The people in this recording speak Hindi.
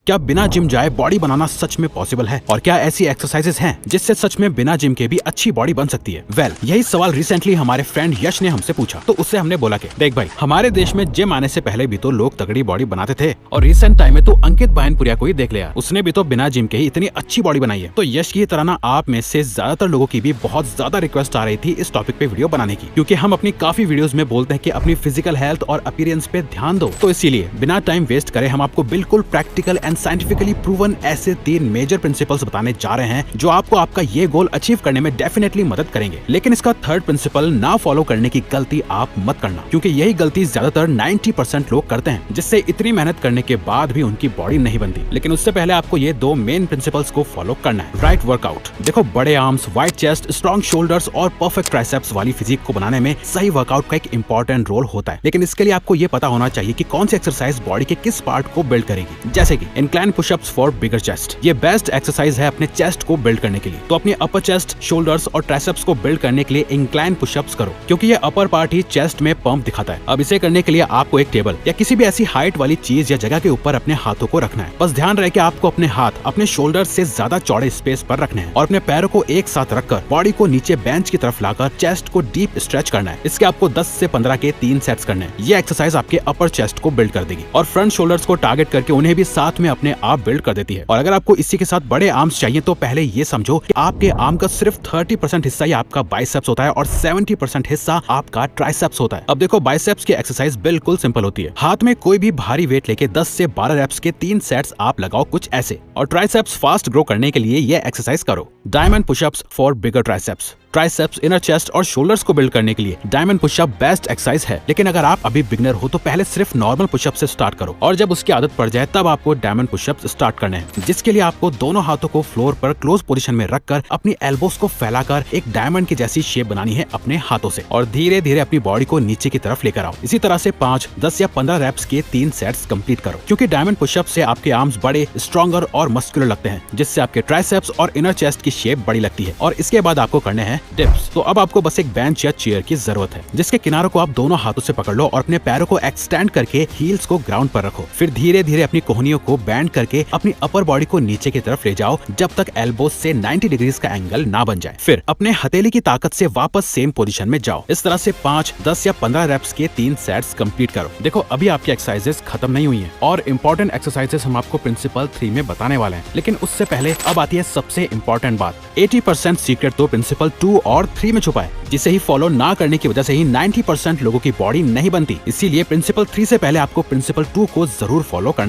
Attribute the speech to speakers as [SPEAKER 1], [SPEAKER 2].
[SPEAKER 1] क्या बिना जिम जाए बॉडी बनाना सच में पॉसिबल है? और क्या ऐसी एक्सरसाइजेस हैं जिससे सच में बिना जिम के भी अच्छी बॉडी बन सकती है? यही सवाल रिसेंटली हमारे फ्रेंड यश ने हमसे पूछा। तो उससे हमने बोला कि देख भाई, हमारे देश में जिम आने से पहले भी तो लोग तगड़ी बॉडी बनाते थे, और रिसेंट टाइम में तो अंकित बायनपुरिया को ही देख लिया, उसने भी तो बिना जिम के ही इतनी अच्छी बॉडी बनाई है। तो यश की तरह ना आप में से ज्यादातर लोगों की भी बहुत ज्यादा रिक्वेस्ट आ रही थी इस टॉपिक पे वीडियो बनाने की, क्योंकि हम अपनी काफी वीडियोस में बोलते हैं कि अपनी फिजिकल हेल्थ और अपीयरेंस पे ध्यान दो। तो इसीलिए बिना टाइम वेस्ट करे हम आपको बिल्कुल प्रैक्टिकल एंड साइंटिफिकली प्रूवन ऐसे 3 मेजर प्रिंसिपल्स बताने जा रहे हैं जो आपको आपका ये गोल अचीव करने में डेफिनेटली मदद करेंगे। लेकिन इसका थर्ड प्रिंसिपल ना फॉलो करने की गलती आप मत करना, क्योंकि यही गलती ज्यादातर 90% लोग करते हैं, जिससे इतनी मेहनत करने के बाद भी उनकी बॉडी नहीं बनती। लेकिन उससे पहले आपको ये 2 मेन प्रिंसिपल्स को फॉलो करना है। Right workout. देखो, बड़े arms, wide chest, strong shoulders और परफेक्ट ट्राइसेप्स वाली फिजिक को बनाने में सही वर्कआउट का एक इंपॉर्टेंट रोल होता है। लेकिन इसके लिए आपको ये पता होना चाहिए कि कौन सी एक्सरसाइज बॉडी के किस पार्ट को बिल्ड करेगी। जैसे कि incline pushups for bigger chest, ये बेस्ट एक्सरसाइज है अपने चेस्ट को बिल्ड करने के लिए। तो अपनी अपर चेस्ट, शोल्डर्स और ट्राइसेप्स को बिल्ड करने के लिए इंक्लाइन पुशअप्स करो, क्योंकि ये अपर पार्ट ही चेस्ट में पंप दिखाता है। अब इसे करने के लिए आपको एक टेबल या किसी भी ऐसी हाइट वाली चीज या जगह के ऊपर अपने हाथों को रखना है। बस ध्यान रहे कि आपको अपने हाथ अपने शोल्डर से ज्यादा चौड़े स्पेस पर रखने हैं और अपने पैरों को एक साथ रखकर बॉडी को नीचे बेंच की तरफ लाकर चेस्ट को डीप स्ट्रेच करना है। इसके आपको 10 से 15 के 3 सेट्स करने हैं। ये एक्सरसाइज आपके अपर चेस्ट को बिल्ड कर देगी और फ्रंट शोल्डर्स को टारगेट करके उन्हें भी साथ में अपने आप बिल्ड कर देती है। और अगर आपको इसी के साथ बड़े आर्म्स चाहिए तो पहले ये समझो कि आपके आर्म का सिर्फ 30% हिस्सा ही आपका बाइसेप्स होता है और 70% हिस्सा आपका ट्राइसेप्स होता है। अब देखो, बाइसेप्स की एक्सरसाइज बिल्कुल सिंपल होती है। हाथ में कोई भी भारी वेट लेके 10 से 12 रेप्स के 3 सेट्स आप लगाओ कुछ ऐसे। और ट्राइसेप्स फास्ट ग्रो करने के लिए ये एक्सरसाइज करो। Diamond pushups for bigger triceps. Triceps, inner chest और शोल्डर्स को बिल्ड करने के लिए डायमंड पुशअप बेस्ट एक्सरसाइज है। लेकिन अगर आप अभी बिगनर हो तो पहले सिर्फ नॉर्मल पुशअप से स्टार्ट करो, और जब उसकी आदत पड़ जाए तब आपको डायमंड पुशअप स्टार्ट करने हैं, जिसके लिए आपको दोनों हाथों को फ्लोर पर क्लोज पोजीशन में रखकर अपनी एल्बोस को फैलाकर एक डायमंड की जैसी शेप बनानी है अपने हाथों से, और धीरे धीरे अपनी बॉडी को नीचे की तरफ लेकर आओ। इसी तरह से 5, 10 या 15 रेप्स के 3 सेट्स कंप्लीट करो, क्योंकि डायमंड पुशअप से आपके आर्म्स बड़े, स्ट्रॉन्गर और मस्कुलर लगते हैं, जिससे आपके ट्राइसेप्स और इनर चेस्ट की शेप बड़ी लगती है। और इसके बाद आपको करने हैं डिप्स। तो अब आपको बस एक बेंच या चेयर की जरूरत है, जिसके किनारों को आप दोनों हाथों से पकड़ लो और अपने पैरों को एक्सटेंड करके हील्स को ग्राउंड पर रखो। फिर धीरे धीरे अपनी कोहनियों को बेंड करके अपनी अपर बॉडी को नीचे की तरफ ले जाओ जब तक एल्बोस से 90 डिग्रीज का एंगल ना बन जाए। फिर अपने हथेली की ताकत से वापस सेम पोजीशन में जाओ। इस तरह से 5, 10 या 15 रेप्स के 3 सेट्स कंप्लीट करो। देखो, अभी आपकी एक्सरसाइजेस खत्म नहीं हुई हैं, और इंपॉर्टेंट एक्सरसाइजेस हम आपको प्रिंसिपल 3 में बताने वाले हैं। लेकिन उससे पहले अब आती है सबसे इंपॉर्टेंट बात। 80% सीक्रेट तो प्रिंसिपल 2 और 3 में छुपा है, जिसे ही फॉलो ना करने की वजह से ही 90% लोगों की बॉडी नहीं बनती। इसीलिए प्रिंसिपल 3 से पहले आपको प्रिंसिपल 2 को जरूर फॉलो करना है।